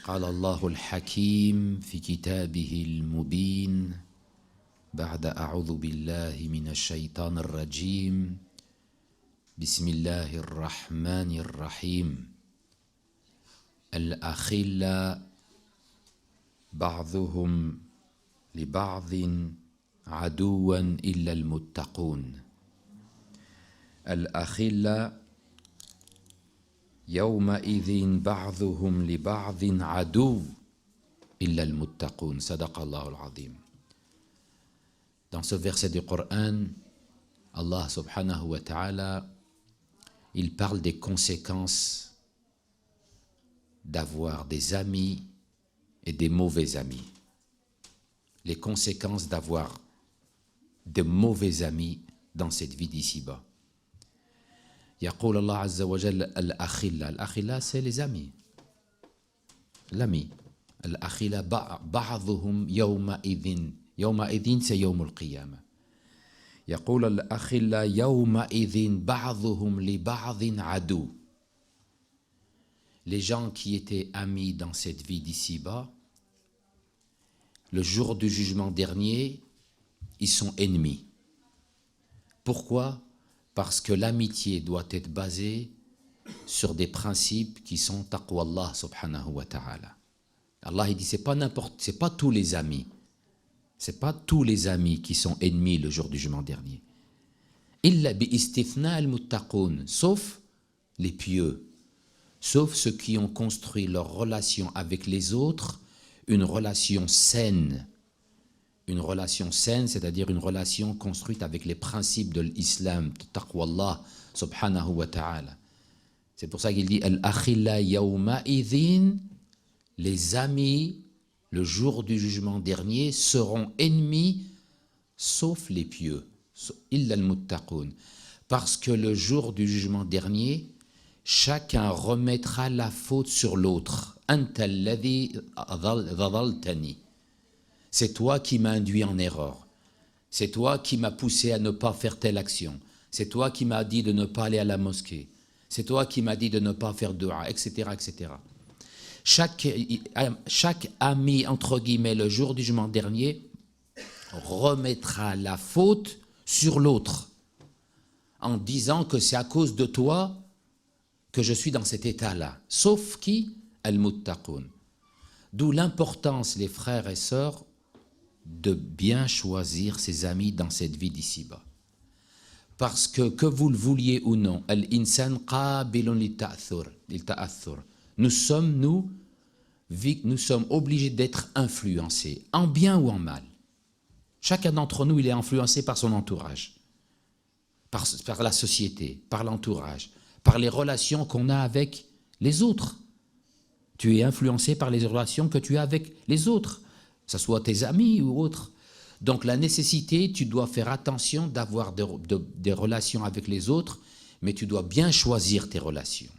قال الله الحكيم في كتابه المبين بعد أعوذ بالله من الشيطان الرجيم بسم الله الرحمن الرحيم الأخلاء بعضهم لبعض عدوا إلا المتقون الأخلاء يومئذ بعضهم لبعض عدو إلا المتقون صدق الله العظيم. Dans ce verset du Coran, Allah subhanahu wa ta'ala, il parle des conséquences d'avoir des amis et des mauvais amis. Les conséquences d'avoir de mauvais amis dans cette vie d'ici-bas. يقول الله عز وجل الأخلاء. الأخلاء c'est les amis. L'ami. الأخلاء بعضهم يومئذ. يومئذ c'est يوم القيامة. يقول الأخلاء يومئذ بعضهم لبعض عدو. Les gens qui étaient amis dans cette vie d'ici-bas, le jour du jugement dernier, ils sont ennemis. Pourquoi ? Parce que l'amitié doit être basée sur des principes qui sont taqwa Allah subhanahu wa ta'ala. Allah il dit c'est pas tous les amis. C'est pas tous les amis qui sont ennemis le jour du jugement dernier. Illa bi istithna al-muttaqun, sauf les pieux, sauf ceux qui ont construit leur relation avec les autres une relation saine. Une relation saine, c'est-à-dire une relation construite avec les principes de l'islam, de taqwa Allah subhanahu wa ta'ala. C'est pour ça qu'il dit Al-akhilla yawma idhin, les amis, le jour du jugement dernier, seront ennemis, sauf les pieux, illa al-muttaqun. Parce que le jour du jugement dernier, chacun remettra la faute sur l'autre. Anta alladhi dhadaltani. C'est toi qui m'as induit en erreur. C'est toi qui m'as poussé à ne pas faire telle action. C'est toi qui m'as dit de ne pas aller à la mosquée. C'est toi qui m'as dit de ne pas faire dua, etc., etc. Chaque ami, entre guillemets, le jour du jugement dernier, remettra la faute sur l'autre en disant que c'est à cause de toi que je suis dans cet état-là. Sauf qui ? Al-muttaqun. D'où l'importance, les frères et sœurs, de bien choisir ses amis dans cette vie d'ici-bas. Parce que vous le vouliez ou non, al-insan qabilun lit-ta'athur. Nous sommes obligés d'être influencés, en bien ou en mal. Chacun d'entre nous, il est influencé par son entourage, par la société, par l'entourage, par les relations qu'on a avec les autres. Tu es influencé par les relations que tu as avec les autres, que ce soit tes amis ou autres. Donc la nécessité, tu dois faire attention d'avoir des relations avec les autres, mais tu dois bien choisir tes relations.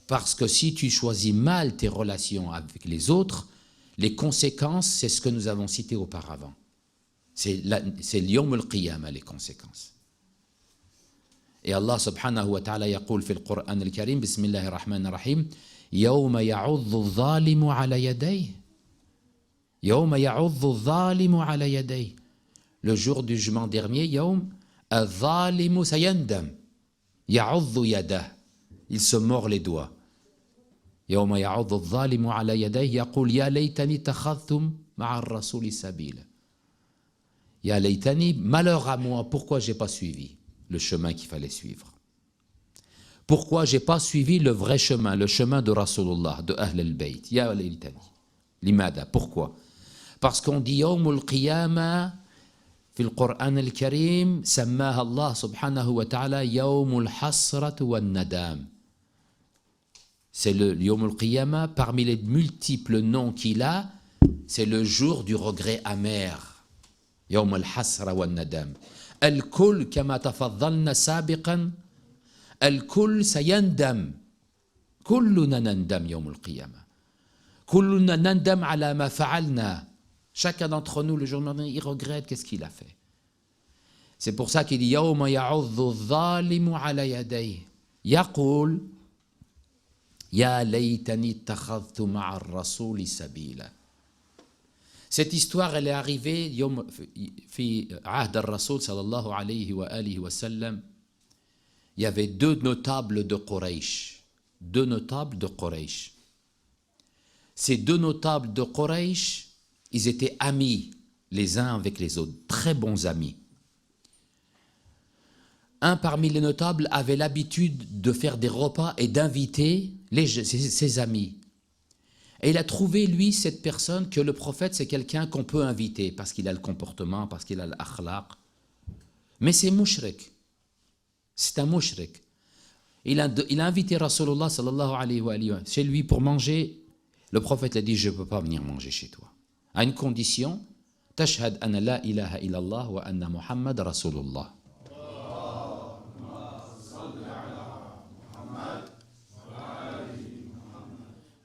Parce que si tu choisis mal tes relations avec les autres, les conséquences, c'est ce que nous avons cité auparavant. C'est l'yawm al-qiyamah, les conséquences. Et Allah subhanahu wa ta'ala yaqul fi al-Qur'an al-Karim, bismillahir rahmanir rahim, يوم يعض الظالم على يديه يوم يعض الظالم على يديه. Le jour du jugement dernier, يوم الظالم سيندم يعض يده, il se mord les doigts. يوم يعض الظالم على يديه يقول يا ليتني اتخذت مع الرسول سبيلا. يا ليتني, malheur à moi, pourquoi j'ai pas suivi le chemin qu'il fallait suivre? Pourquoi j'ai pas suivi le vrai chemin, le chemin de Rasulullah, de Ahl al-Bayt? Ya laytani. Limada. Pourquoi? Parce qu'on dit Yawm al-Qiyamah, في القرآن الكريم سماها الله سبحانه وتعالى يوم الحسرة والندام. C'est le Yawm al-Qiyamah, parmi les multiples noms qu'il a, c'est le jour du regret amer. Yawm al-Hasra wal-Nadam. Al-Kull, kama tafaddalna sabiqan, الكل سيندم كلنا نندم يوم القيامة كلنا نندم على ما فعلنا. Chacun d'entre nous, le jour dernier, il regrette qu'est-ce qu'il a fait. C'est pour ça qu'il dit يوم يعض الظالم على يديه يقول Ya laytani takhadhtu ma'a ar-rasuli sabila. Cette histoire, elle est arrivée fi ahd ar-rasul sallallahu alayhi wa alihi wa sallam. Il y avait deux notables de Quraysh. Deux notables de Quraysh. Ces deux notables de Quraysh, ils étaient amis les uns avec les autres, très bons amis. Un parmi les notables avait l'habitude de faire des repas et d'inviter ses amis. Et il a trouvé, lui, cette personne, que le prophète, c'est quelqu'un qu'on peut inviter, parce qu'il a le comportement, parce qu'il a l'akhlaq. Mais c'est mushrik. C'est un mushrik. Il a invité Rasulullah sallallahu alayhi wa sallam chez lui pour manger. Le prophète a dit, je ne peux pas venir manger chez toi. À une condition, tashhad anna la ilaha illallah wa anna Muhammad Rasulullah.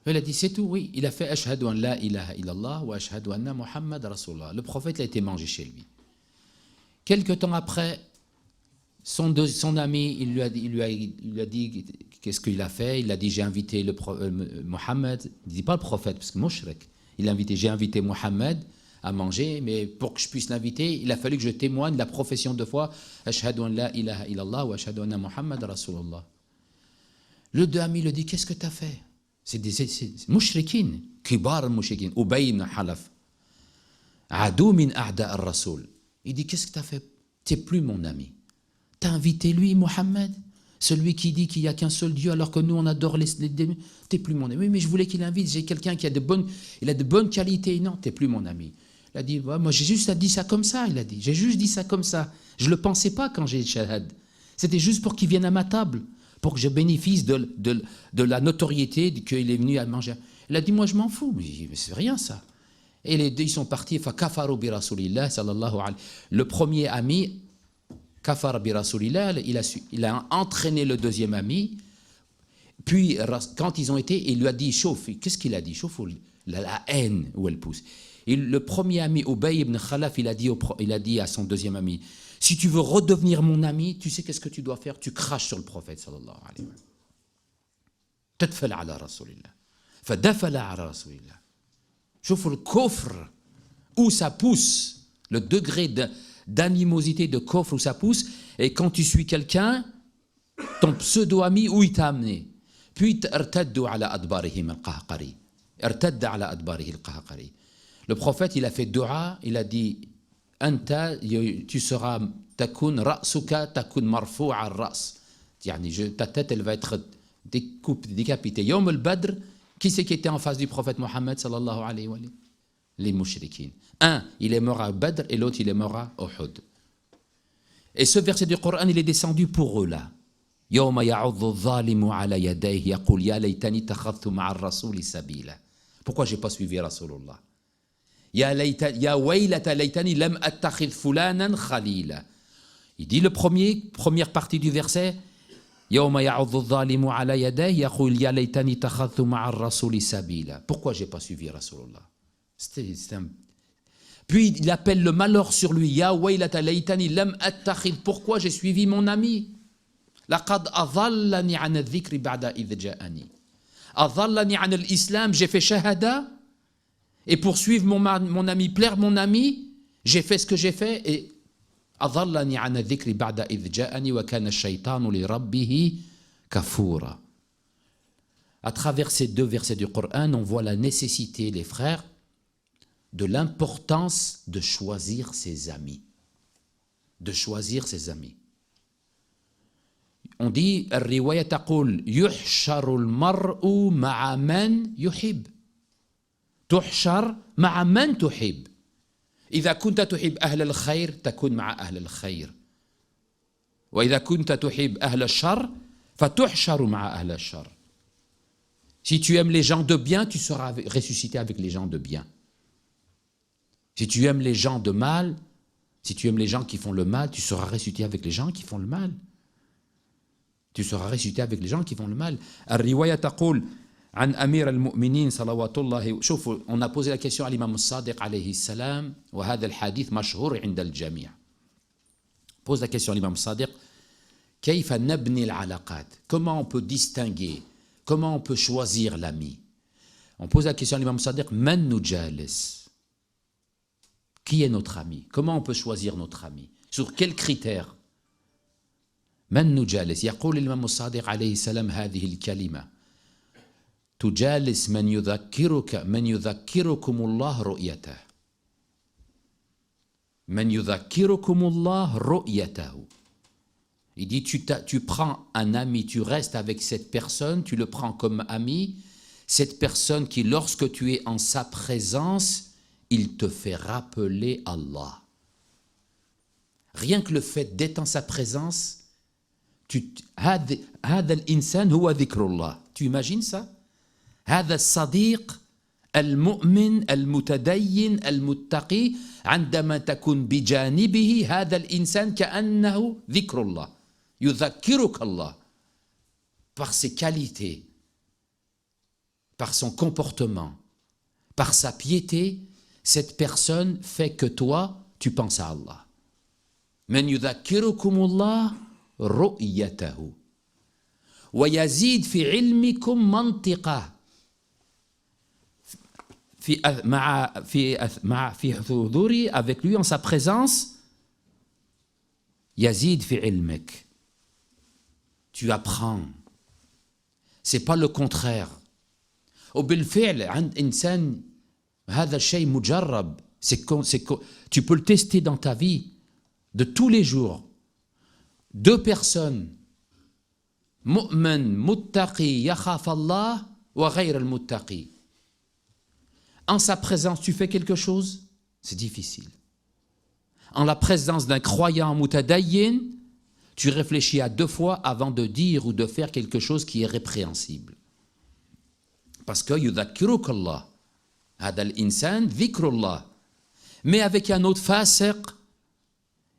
Il a dit, c'est tout, oui. Il a fait ashhadu an la ilaha illallah wa ashhadu anna Muhammad Rasulullah. Le prophète a été mangé chez lui. Quelque temps après, son ami, il lui a dit qu'est-ce qu'il a fait. Il a dit, j'ai invité Mohammed. Il ne dit pas le prophète, parce que mushrik. Il a invité, j'ai invité Mohammed à manger, mais pour que je puisse l'inviter, il a fallu que je témoigne de la profession de foi. Ashhadu an la ilaha illallah wa ashhadu anna Muhammad Rasulullah. Le deux amis lui dit, qu'est-ce que tu as fait? C'est des mushrikin, kibar mushrikin, Ubay ibn Halaf, adou min a'da ar-rasul. Il dit, qu'est-ce que tu as fait? Tu n'es plus mon ami. Tu as invité lui, Mohammed, celui qui dit qu'il n'y a qu'un seul Dieu alors que nous on adore les démons. Tu n'es plus mon ami. Oui, mais je voulais qu'il invite, j'ai quelqu'un qui a de bonnes qualités. Non, tu n'es plus mon ami. Il a dit, ouais, moi j'ai juste dit ça comme ça, il a dit. J'ai juste dit ça comme ça. Je ne le pensais pas quand j'ai shahad. C'était juste pour qu'il vienne à ma table, pour que je bénéficie de la notoriété qu'il est venu à manger. Il a dit, moi je m'en fous, mais c'est rien ça. Et les deux, ils sont partis, فَكَفَرُوا بِرَسُولِ sallallahu alayhi. Le premier ami, kafar bi rasulillah, il a entraîné le deuxième ami, puis quand ils ont été, il lui a dit, chauffe, qu'est-ce qu'il a dit? Chauffe, la haine où elle pousse. Et le premier ami, Ubay ibn Khalaf, il a dit à son deuxième ami, si tu veux redevenir mon ami, tu sais qu'est-ce que tu dois faire? Tu craches sur le prophète sallallahu alayhi wa sallam. Tadfal ala rasulillah. Fadafala ala rasulillah. Chauffe le kufr, où ça pousse, le degré d'animosité, de kufr où ça pousse, et quand tu suis quelqu'un, ton pseudo-ami, où il t'a amené? Puis, irtaddu ala adbarihim al-qahqari. Irtadda ala adbarihi al-qahqari. Le prophète, il a fait dua, il a dit, Anta, tu seras, takun ra'suka, takun marfu'a al-ra's. Ta tête, elle va être décapitée. Yawm al-Badr, qui c'est qui était en face du prophète Mohammed sallallahu alayhi wa sallam? Les mushrikin. Un, il est mort à Badr et l'autre, il est mort à Uhud. Et ce verset du Coran, il est descendu pour eux là. Yawma ya'udhu adh-dhalimu ala yadayhi yaqul ya laytani takhadhtu ma'a ar-rasuli sabila. Pourquoi j'ai pas suivi Rasulullah? Ya waylata laytani lam attakhidh fulanan khalila. Il dit première partie du verset, Yawma ya'udhu adh-dhalimu ala yadayhi yaqul ya laytani takhadhtu ma'a ar-rasuli sabila. Pourquoi j'ai pas suivi Rasulullah? Puis il appelle le malheur sur lui. Ya waylata laytani lam attakhidh. Pourquoi j'ai suivi mon ami? Laqad adallani an adh-dhikri ba'da idh ja'ani. Adallani an al-islam, j'ai fait shahada. Et pour suivre mon ami, plaire mon ami, j'ai fait ce que j'ai fait. Et adallani an adh-dhikri ba'da idh ja'ani wa kana ash-shaytanu li rabbih kafura. À travers ces deux versets du Coran, on voit la nécessité, les frères, de l'importance de choisir ses amis. De choisir ses amis. On dit, الرواية تقول يحشر المرء مع من يحب. تحشر مع من تحب. إذا كنت تحب أهل الخير تكون مع أهل الخير. وإذا كنت تحب أهل الشر فتحشر مع أهل الشر. Si tu aimes les gens de bien, tu seras ressuscité avec les gens de bien. Si tu aimes les gens de mal, si tu aimes les gens qui font le mal, tu seras ressuscité avec les gens qui font le mal. Tu seras ressuscité avec les gens qui font le mal. الرواية تقول عن أمير المؤمنين صلوات الله. شوفوا, on a posé la question à l'imam Sadiq alayhi السلام وهذا الحديث مشهور عند الجميع. Pose la question à l'imam Sadiq. كيف نبني العلاقات? Comment on peut distinguer Comment on peut choisir l'ami? On pose la question à l'imam Sadiq, Man nujalis? Qui est notre ami? Comment on peut choisir notre ami? Sur quels critères? من نجالس؟ يقول الإمام الصادق عليه السلام هذه الكلمة: تجالس من يذكركم الله رؤيته. من يذكركم الله رؤيته. Il dit, tu prends un ami, tu restes avec cette personne, tu le prends comme ami, cette personne qui, lorsque tu es en sa présence, il te fait rappeler Allah. Rien que le fait d'être en sa présence, هذا الإنسان هو ذكر الله. Tu imagines ça? هذا الصديق المؤمن المتدين المتقي عندما تكون بجانبه هذا الإنسان كأنه ذكر الله يذكرك الله. Par ses qualités, par son comportement, par sa piété, cette personne fait que toi, tu penses à Allah. من يذكركم الله رؤيته ويزيد في علمكم منطقة في حضوري, avec lui en sa présence. يزيد في علمك, tu apprends, c'est pas le contraire. وبالفعل عند إنسان هذا الشيء مجرب, tu peux le tester dans ta vie de tous les jours. Deux personnes, mu'min, muttaqi, yakhaf Allah, wa ghayr al-muttaqi. En sa présence, tu fais quelque chose, c'est difficile. En la présence d'un croyant mutadayyin, tu réfléchis à deux fois avant de dire ou de faire quelque chose qui est répréhensible. Parce que yudhakkiruk Allah, hada al-insan dhikrullah. Mais avec un autre fasiq,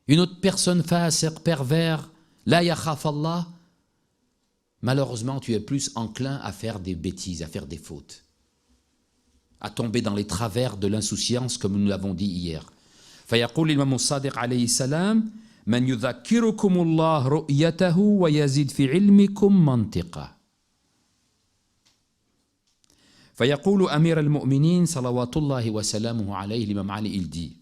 une autre personne fasiq, pervers, la yakhaf Allah, malheureusement tu es plus enclin à faire des bêtises, à faire des fautes, à tomber dans les travers de l'insouciance comme nous l'avons dit hier. فيقول الإمام الصادق عليه السلام من يذكركم الله رؤيته ويزيد في علمكم منطقة. فيقول أمير المؤمنين صلوات الله وسلامه عليه الإمام علي, il dit: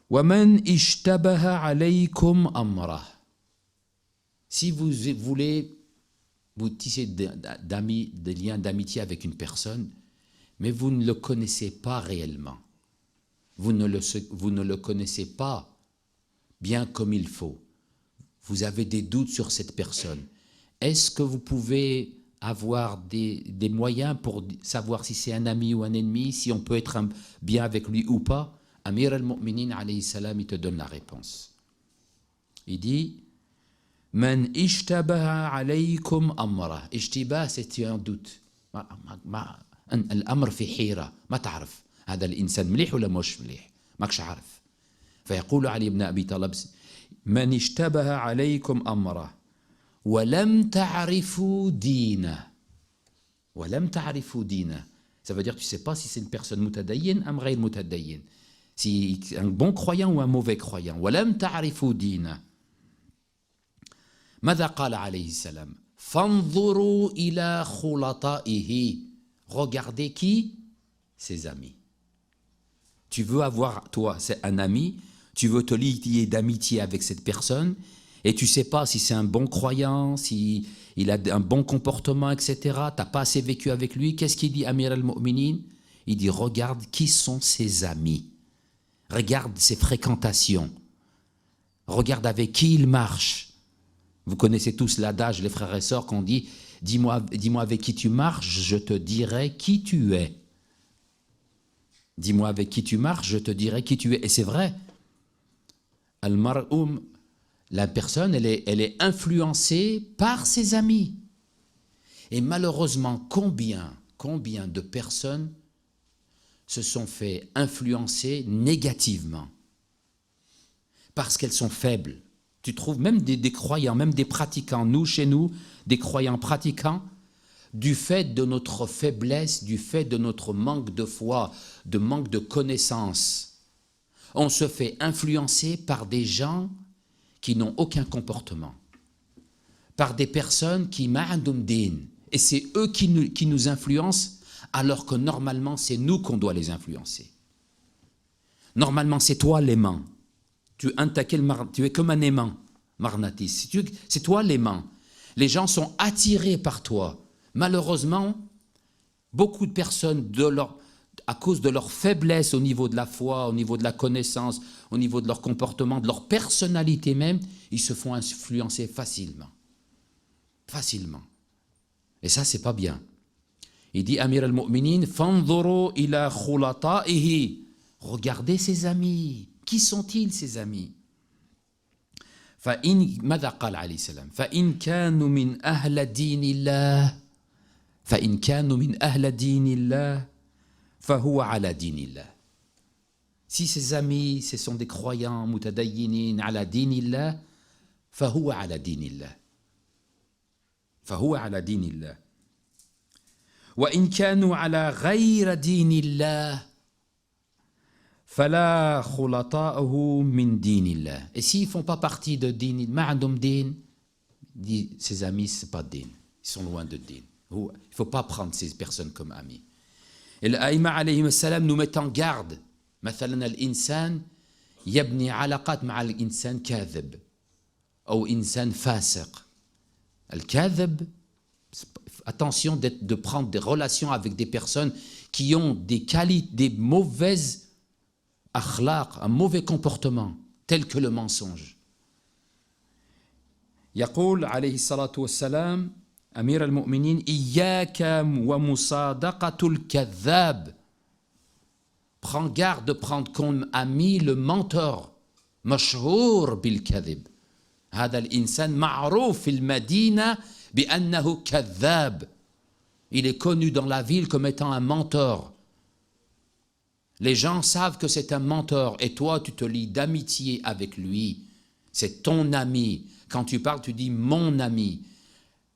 وَمَنْ اشْتَبَهَ عَلَيْكُمْ أَمْرَهُ. Si vous voulez vous tisser des liens d'amitié avec une personne, mais vous ne le connaissez pas réellement, vous ne le connaissez pas bien comme il faut, vous avez des doutes sur cette personne, est-ce que vous pouvez avoir des moyens pour savoir si c'est un ami ou un ennemi, si on peut être bien avec lui ou pas? Amir al-Mu'minin alayhi salam, il te donne la réponse. Il dit: Man ishtabaha alaykum amra. Ishtibah, c'est un doute. الأمر في حيرة, ما تعرف هذا الإنسان مليح ولا مش مليح, ماكش عارف. فيقول علي بن أبي طالب: من اشتبه عليكم أمره ولم تعرفوا دينه. ولم تعرفوا دينه. Ça veut dire que tu ne sais pas si c'est une personne mutadayyin ou غير mutadayyin. Si un bon croyant ou un mauvais croyant. ولم تعرفوا دينه. ماذا قال عليه السلام؟ فانظروا إلى خلطائه. Regardez qui? Ses amis. Tu veux avoir, toi, c'est un ami, tu veux te lier d'amitié avec cette personne, et tu ne sais pas si c'est un bon croyant, si il a un bon comportement, etc. Tu n'as pas assez vécu avec lui. Qu'est-ce qu'il dit, Amir al-Mu'minin? Il dit: regarde qui sont ses amis. Regarde ses fréquentations. Regarde avec qui il marche. Vous connaissez tous l'adage, les frères et sœurs, qu'on dit: dis-moi avec qui tu marches, je te dirai qui tu es. Dis-moi avec qui tu marches, je te dirai qui tu es. Et c'est vrai. Al-mar'um, la personne, elle est influencée par ses amis. Et malheureusement, combien de personnes se sont fait influencer négativement parce qu'elles sont faibles. Tu trouves même des croyants, même des pratiquants, chez nous, des croyants pratiquants, du fait de notre faiblesse, du fait de notre manque de foi, de manque de connaissance, on se fait influencer par des gens qui n'ont aucun comportement. par des personnes qui ma'andoum din. Et c'est eux qui nous influencent, alors que normalement, c'est nous qu'on doit les influencer. Normalement, c'est toi l'aimant. Tu es comme un aimant, marnatis. C'est toi l'aimant. Les gens sont attirés par toi. Malheureusement, beaucoup de personnes, à cause de leur faiblesse au niveau de la foi, au niveau de la connaissance, au niveau de leur comportement, de leur personnalité même, ils se font influencer facilement. Facilement. Et ça, c'est pas bien. Il dit, Amir al-Mu'minin, fanzuru ila khulata'ihi. Regardez ses amis. Qui sont-ils, ces amis? ماذا قال عليه السلام فإن كانوا من أهل دين الله فإن كانوا من أهل دين الله فهو على دين الله. Si ses amis, ce sont des croyants متدينين على دين الله فهو على دين الله فهو على دين الله وإن كانوا على غير دين الله فلا خلطاءه من دين الله. Et s'ils ne font pas partie de din, ma'andoum din, dit ses amis, ce n'est pas din. Ils sont loin de din. Il ne faut pas prendre ces personnes comme amis. Et l'Aïma alayhi salam nous met en garde. مثلا الإنسان يبني علاقات مع الإنسان كاذب أو إنسان فاسق. الكاذب, attention de prendre des relations avec des personnes qui ont des qualités, des mauvaises akhlaq, un mauvais comportement, tel que le mensonge. يقول عليه الصلاة والسلام أمير المؤمنين إياك ومصادقة الكذاب. Prends garde de prendre comme ami le menteur. مشهور بالكذب. هذا الإنسان معروف في المدينة بأنه كذاب. Il est connu dans la ville comme étant un menteur. Les gens savent que c'est un menteur et toi, tu te lis d'amitié avec lui. C'est ton ami. Quand tu parles, tu dis mon ami.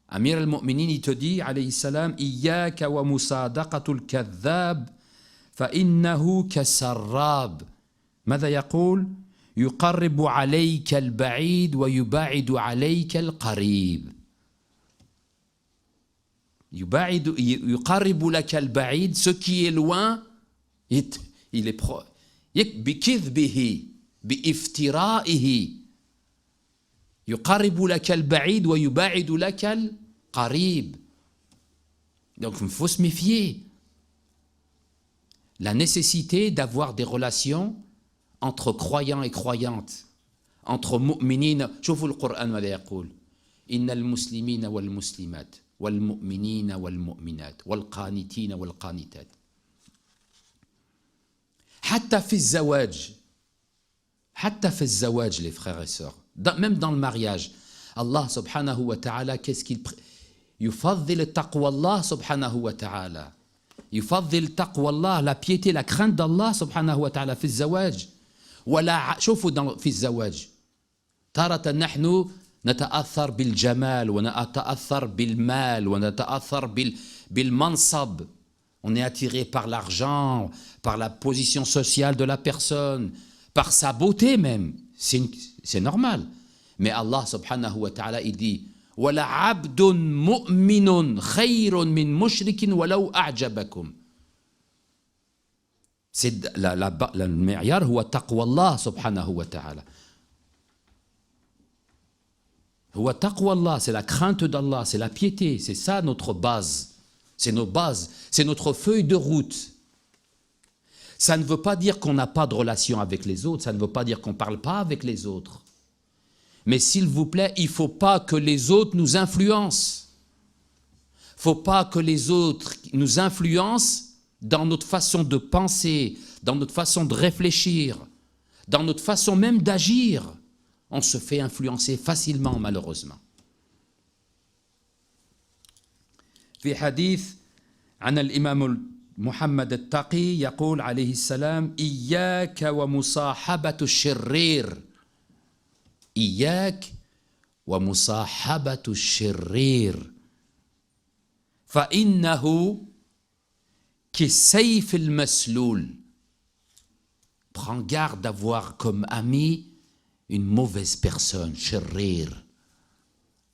Amir al-Mu'minin, il te dit, alayhi salam, Iyaka wa musadaqatul kadhab, fa innahu kasarrab. ماذا يقول؟ يقرب عليك البعيد ويبعد عليك القريب. يقرب لك البعيد, ce qui est loin, il est proche. بكذبه بافترائه يقرب لك البعيد ويبعد لك القريب. Donc il faut se méfier. La nécessité d'avoir des relations entre croyants et croyantes, entre mu'minines. شوفوا القرآن ماذا يقول إن المسلمين والمسلمات والمؤمنين والمؤمنات والقانتين والقانتات حتى في الزواج les frères et sœurs, même dans le mariage, Allah subhanahu wa ta'ala, qu'est-ce qu'il يفضل تقوى الله سبحانه وتعالى, يفضل تقوى الله, la piété, la crainte d'Allah subhanahu wa ta'ala في الزواج. ولا شوفوا في الزواج تارة نحن نتأثر بالجمال ونتأثر بالمال ونتأثر بالمنصب. On est attiré par l'argent, par la position sociale de la personne, par sa beauté même. C'est normal. Mais Allah subhanahu wa ta'ala, il dit وَلَا عَبْدٌ مُؤْمِنٌ خَيْرٌ مِّن مُشْرِكٍ وَلَوْ أَعْجَبَكُمْ. C'est le meilleur, هو تقوى الله سبحانه وتعالى. هو تقوى الله, c'est la crainte d'Allah, c'est la piété, c'est ça notre base. C'est nos bases, c'est notre feuille de route. Ça ne veut pas dire qu'on n'a pas de relation avec les autres, ça ne veut pas dire qu'on ne parle pas avec les autres. Mais s'il vous plaît, il ne faut pas que les autres nous influencent. Il ne faut pas que les autres nous influencent dans notre façon de penser, dans notre façon de réfléchir, dans notre façon même d'agir. On se fait influencer facilement, malheureusement. في حديث عن الإمام محمد التقي يقول عليه السلام إياك ومصاحبة الشرير. إياك ومصاحبة الشرير فإنه كالسيف المسلول. Prends garde d'avoir comme ami une mauvaise personne, شرير.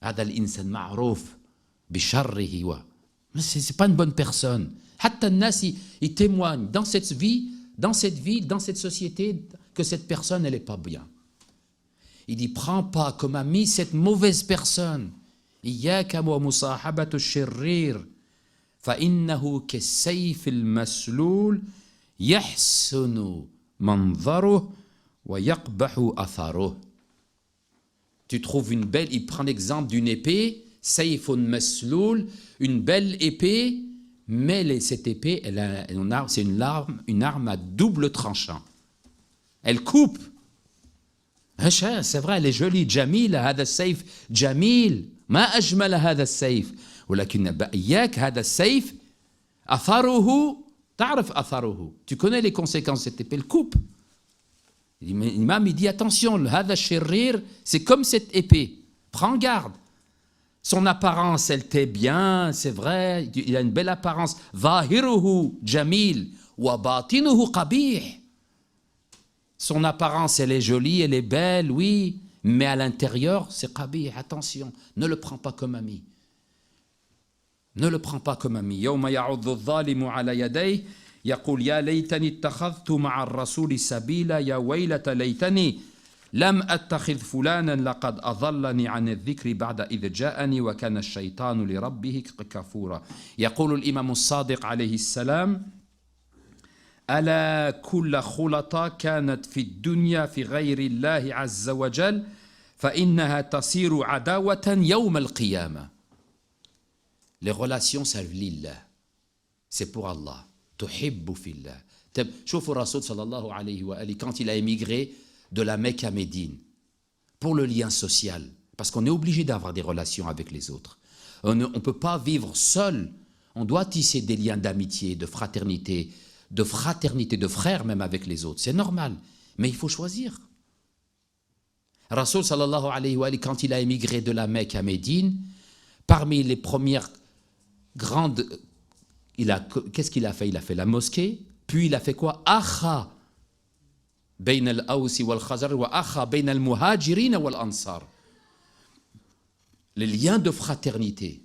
هذا الإنسان معروف بشره mais c'est pas une bonne personne. حتى الناس ils témoignent dans cette vie, dans cette société que cette personne elle est pas bien. Il dit prends pas comme ami cette mauvaise personne. إياك ومصاحبة الشرير فإنه كالسيف المسلول يحسن منظره ويقبح أثره. Tu trouves une belle, il prend l'exemple d'une épée, sayfun masloul, une belle épée, mais cette épée, c'est une arme à double tranchant. Elle coupe. C'est vrai, elle est jolie. Jamil, هذا السيف جميل. ما أجمل هذا السيف. ولكن إياك هذا السيف أثره تعرف أثره. Tu connais les conséquences de cette épée, elle coupe. L'imam il dit attention, هذا الشرير, c'est comme cette épée. Prends garde. Son apparence, elle t'est bien, c'est vrai, il a une belle apparence. ظاهره جميل وباطنه قبيح. Son apparence, elle est jolie, elle est belle, oui, mais à l'intérieur, c'est qabih. Attention, ne le prends pas comme ami. Ne le prends pas comme ami. يوم يعض الظالم على يديه يقول يا ليتني اتخذت مع الرسول سبيلا يا ويلة ليتني لم أتخذ فلانا لقد أضلني عن الذكر بعد إذ جاءني وكان الشيطان لربه كفورا. يقول الإمام الصادق عليه السلام ألا كل خلطة كانت في الدنيا في غير الله عز وجل فإنها تصير عداوة يوم القيامة. Les relations servent lillah. C'est pour Allah. تحب في الله. شوفوا الرسول صلى الله عليه وآله quand il a émigré de la Mecque à Médine pour le lien social, parce qu'on est obligé d'avoir des relations avec les autres. On ne peut pas vivre seul. On doit tisser des liens d'amitié, de fraternité, de frères même avec les autres. C'est normal, mais il faut choisir. Rasoul sallallahu alayhi wa sallam, quand il a émigré de la Mecque à Médine, parmi les premières grandes... Qu'est-ce qu'il a fait? Il a fait la mosquée, puis il a fait quoi? Akha بين الأوس والخزرج وأخا بين المهاجرين والأنصار. Les liens de fraternité.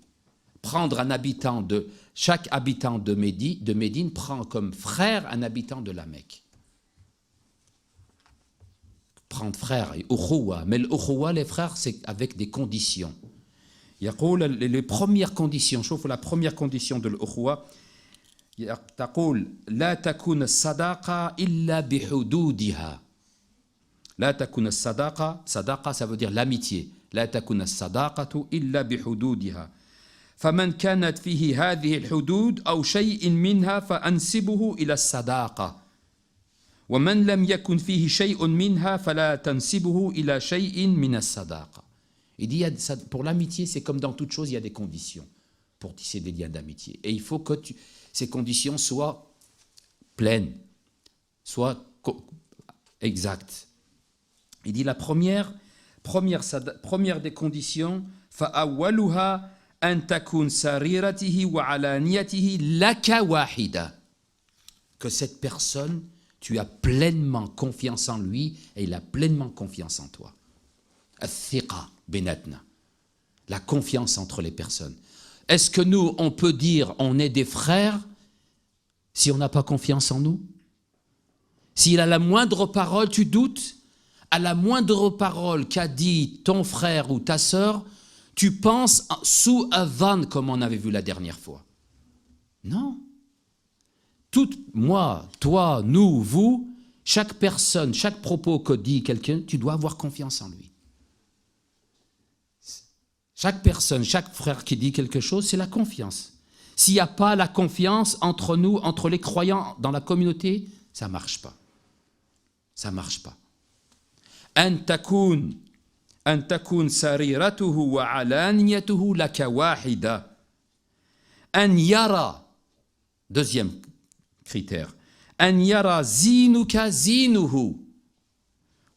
Prendre un habitant chaque habitant de Médine prend comme frère un habitant de la Mecque. Prendre frère et ukhuwa, mais l'ukhuwa, les frères, c'est avec des conditions. يقول les premières conditions, شوف la première condition de l'ukhuwa, تقول لا تكون الصداقة إلا بحدودها. لا تكون الصداقة ça veut dire l'amitié. لا تكون الصداقة إلا بحدودها. فمن كانت فيه هذه الحدود أو شيء منها فأنسبه إلى الصداقة. ومن لم يكن فيه شيء منها فلا تنسبه إلى شيء من الصداقة. Il dit pour l'amitié, c'est comme dans toute chose, il y a des conditions pour tisser des liens d'amitié. Et il faut que ces conditions soient pleines, soient exactes. Il dit la première des conditions, فَأَوَّلُهَا أَن تَكُنْ سَرِيرَتِهِ وَعَلَانِيَتِهِ لَكَ وَاحِدًا. Que cette personne, tu as pleinement confiance en lui et il a pleinement confiance en toi. الثقة بيناتنا. La confiance entre les personnes. Est-ce que nous, on peut dire on est des frères si on n'a pas confiance en nous? S'il a la moindre parole, tu doutes? À la moindre parole qu'a dit ton frère ou ta sœur, tu penses sous avan comme on avait vu la dernière fois? Non. Moi, toi, nous, vous, chaque personne, chaque propos que dit quelqu'un, tu dois avoir confiance en lui. Chaque personne, chaque frère qui dit quelque chose, c'est la confiance. S'il n'y a pas la confiance entre nous, entre les croyants dans la communauté, ça ne marche pas. Ça ne marche pas. أن تكون سريرته وعلانيته لك واحدة. أن يرى, deuxième critère, أن يرى زينك زينه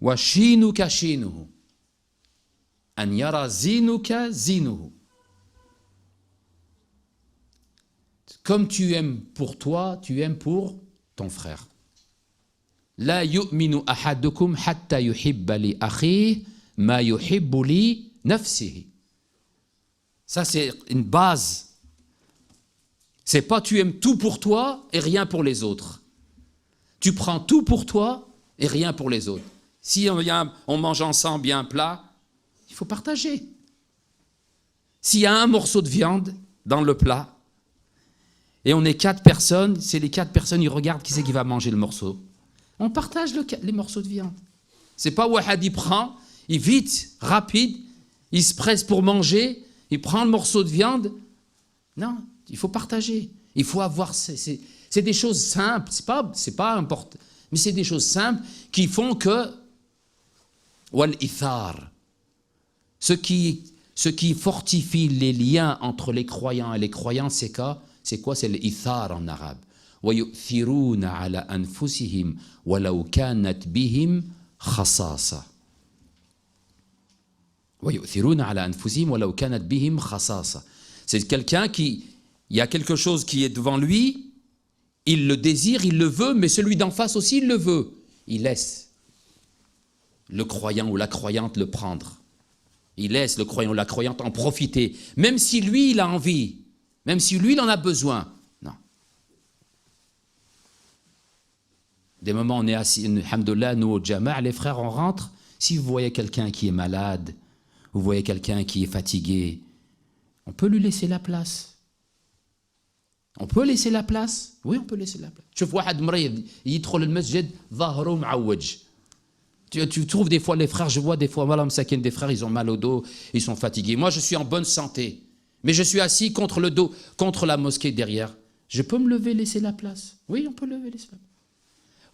وشينك شينه. أن يرى زينك زينه. Comme tu aimes pour toi, tu aimes pour ton frère. لا يؤمن أحدكم حتى يحب لأخيه ما يحب لنفسه. Ça, c'est une base. C'est pas tu aimes tout pour toi et rien pour les autres. Tu prends tout pour toi et rien pour les autres. Si on mange ensemble bien un plat, il faut partager. S'il y a un morceau de viande dans le plat, et on est 4 personnes, c'est les 4 personnes, ils regardent qui c'est qui va manger le morceau. On partage les morceaux de viande. C'est pas Wahad, il prend, il vite, rapide, il se presse pour manger, il prend le morceau de viande. Non, il faut partager. Il faut avoir... C'est des choses simples, c'est pas important, mais c'est des choses simples qui font que... Wal-ithar. Ce qui fortifie les liens entre les croyants et les croyants, c'est quoi? C'est l'ithar en arabe. وَيُؤْثِرُونَ عَلَى أَنفُسِهِمْ وَلَوْ كَانَتْ بِهِمْ خَصَاصَةٌ. وَيُؤْثِرُونَ عَلَى أَنفُسِهِمْ وَلَوْ كَانَتْ بِهِمْ خَصَاصَةٌ. C'est quelqu'un il y a quelque chose qui est devant lui, il le désire, il le veut, mais celui d'en face aussi, il le veut. Il laisse le croyant ou la croyante le prendre. Il laisse le croyant ou la croyante en profiter, même si lui, il a envie, même si lui, il en a besoin. Non. Des moments, on est assis, alhamdoulilah, nous au Jama', les frères, on rentre. Si vous voyez quelqu'un qui est malade, vous voyez quelqu'un qui est fatigué, on peut lui laisser la place. On peut laisser la place. Oui, on peut laisser la place. شوف واحد مريض يدخل المسجد ظهره معوج. Tu trouves des fois les frères, je vois des fois, des frères, ils ont mal au dos, ils sont fatigués. Moi, je suis en bonne santé, mais je suis assis contre le dos, contre la mosquée derrière. Je peux me lever, laisser la place. Oui, on peut lever, laisser la place.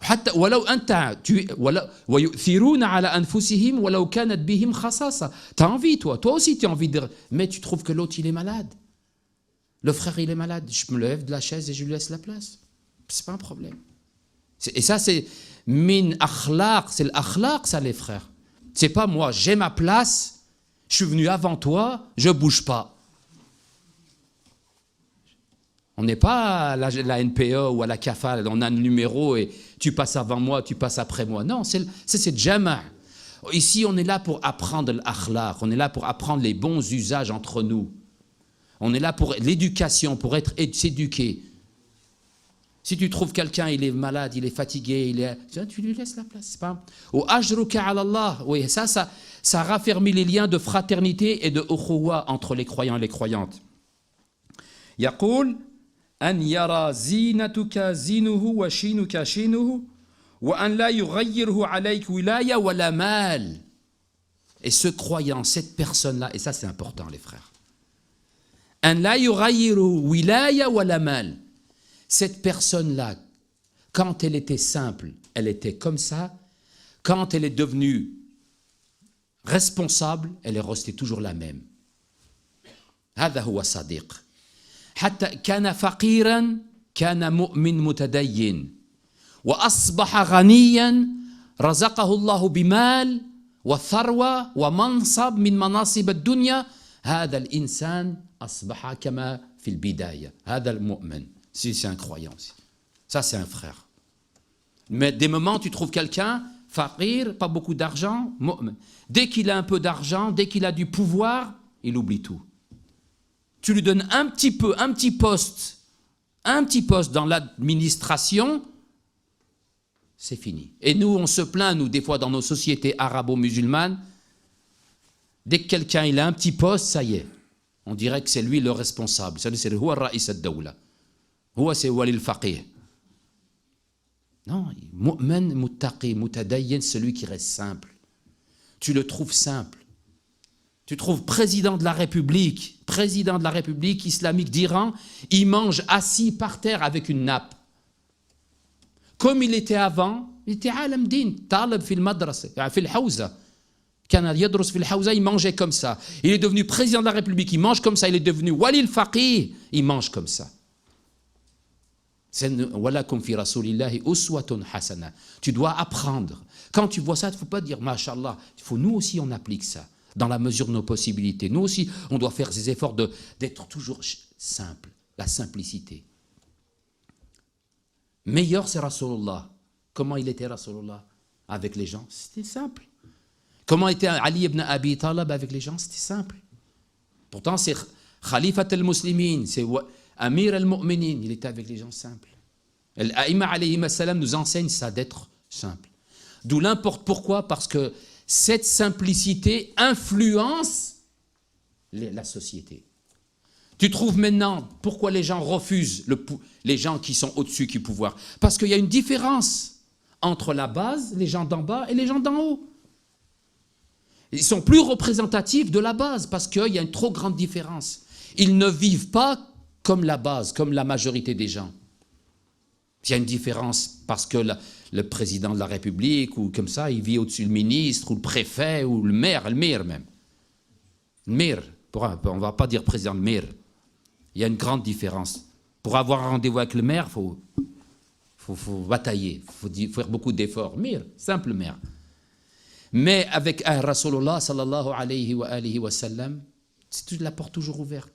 حتى ولو أنت ويؤثرون على أنفسهم ولو كانت بهم خصاصة. T'as envie, toi aussi tu as envie de... Mais tu trouves que l'autre, il est malade. Le frère, il est malade. Je me lève de la chaise et je lui laisse la place. C'est pas un problème. Et ça, c'est min akhlaq, c'est l'akhlaq, ça, les frères. C'est pas moi, j'ai ma place, je suis venu avant toi, je bouge pas. On n'est pas à la NPE ou à la CAFA, on a un numéro et tu passes avant moi, tu passes après moi. Non, c'est jama'. Ici, on est là pour apprendre l'akhlaq, on est là pour apprendre les bons usages entre nous. On est là pour l'éducation, pour s'éduquer. Si tu trouves quelqu'un, il est malade, il est fatigué, tu lui laisses la place. Au ajruka ala Allah, oui, ça raffermit les liens de fraternité et de ukhuwa entre les croyants et les croyantes. يقول أن يرى زينتك زينه وشينك شينه وأن لا يغيره عليك ولاية ولا مال. Et ce croyant, cette personne-là, et ça c'est important les frères, أن لا يغيره ولاية ولا مال. Cette personne-là, quand elle était simple, elle était comme ça. Quand elle est devenue responsable, elle est restée toujours la même. هذا هو صديق. حتى كان فقيرا كان مؤمن متدين وأصبح غنيا رزقه الله بمال وثروة ومنصب من مناصب الدنيا. هذا الإنسان أصبح كما في البداية. هذا المؤمن. Si c'est un croyant aussi. Ça, c'est un frère. Mais des moments, tu trouves quelqu'un, faqir, pas beaucoup d'argent, mu'min. Dès qu'il a un peu d'argent, dès qu'il a du pouvoir, il oublie tout. Tu lui donnes un petit poste dans l'administration, c'est fini. Et nous, on se plaint, nous, des fois, dans nos sociétés arabo-musulmanes, dès que quelqu'un il a un petit poste, ça y est. On dirait que c'est lui le responsable. C'est le huwa ra'is ad-dawla. C'est wali al-faqih. Non, mu'min, muttaqi, mutadayyin, celui qui reste simple. Tu le trouves simple. Tu trouves président de la République islamique d'Iran, il mange assis par terre avec une nappe. Comme il était avant, il était alam din, talib fil madrasa, fil hawza. Kana yadrus fil hawza, il mangeait comme ça. Il est devenu président de la République, il mange comme ça. Il est devenu wali al-faqih, il mange comme ça. Tu dois apprendre. Quand tu vois ça, il ne faut pas dire Masha'Allah. Nous aussi, on applique ça dans la mesure de nos possibilités. Nous aussi, on doit faire ces efforts d'être toujours simple, la simplicité. Meilleur, c'est Rasulullah. Comment il était Rasulullah avec les gens? C'était simple. Comment était Ali ibn Abi Talib avec les gens? C'était simple. Pourtant, c'est Khalifat al-Muslimin, c'est Amir al-Mu'minin, il était avec les gens simples. Al-A'imma alayhim as-salam nous enseigne ça, d'être simple. D'où l'importe pourquoi, parce que cette simplicité influence la société. Tu trouves maintenant pourquoi les gens refusent les gens qui sont au-dessus du pouvoir. Parce qu'il y a une différence entre la base, les gens d'en bas et les gens d'en haut. Ils sont plus représentatifs de la base parce qu'il y a une trop grande différence. Ils ne vivent pas comme la base, comme la majorité des gens. Il y a une différence parce que le président de la République ou comme ça, il vit au-dessus du ministre ou le préfet ou le maire même. Le maire, on ne va pas dire président, le maire. Il y a une grande différence. Pour avoir un rendez-vous avec le maire, il faut batailler, il faut faire beaucoup d'efforts. Maire, simple maire. Mais avec Rasulullah sallallahu alayhi wa sallam, c'est la porte toujours ouverte.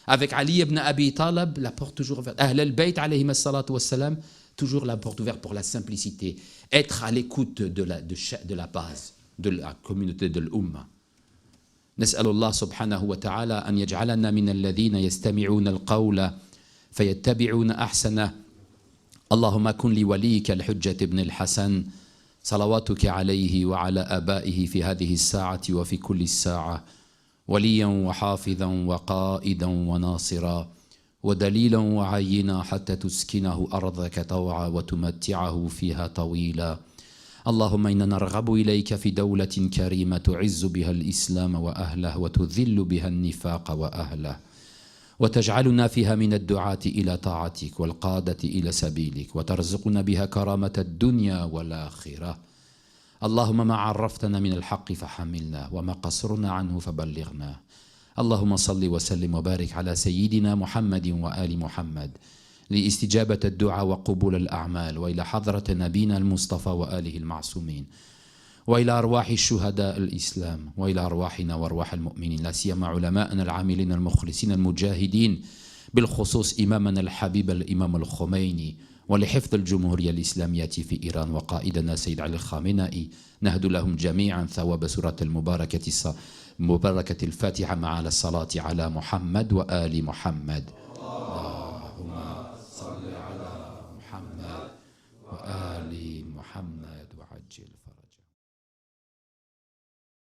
Avec Ali ibn Abi Talib, la porte toujours ouverte. Ahl al-Bayt alayhi wa sallam, toujours la porte ouverte pour la simplicité. Être à l'écoute de la base, de la communauté de l'Ummah. نسأل الله سبحانه وتعالى أن يجعلنا من الذين يستمعون القول فيتبعون أحسنه اللهم كن لوليك الحجة بن الحسن صلواتك عليه وعلى آبائه في هذه الساعة وفي كل الساعة وليا وحافظا وقائدا وناصرا ودليلا وعينا حتى تسكنه أرضك طوعا وتمتعه فيها طويلا اللهم إنا نرغب إليك في دولة كريمة تعز بها الإسلام وأهله وتذل بها النفاق وأهله وتجعلنا فيها من الدعاة إلى طاعتك والقادة إلى سبيلك وترزقنا بها كرامة الدنيا والآخرة اللهم ما عرفتنا من الحق فحملنا وما قصرنا عنه فبلغنا اللهم صل وسلم وبارك على سيدنا محمد وآل محمد لاستجابة الدعاء وقبول الأعمال وإلى حضرة نبينا المصطفى وآله المعصومين وإلى أرواح الشهداء الإسلام وإلى أرواحنا وأرواح المؤمنين لا سيما علماءنا العاملين المخلصين المجاهدين بالخصوص إمامنا الحبيب الإمام الخميني ولحفظ الجمهورية الإسلامية في إيران وقائدنا سيد علي الخامنئي نهد لهم جميعا ثواب سورة المباركة الفاتحة مع الصلاة على محمد وآل محمد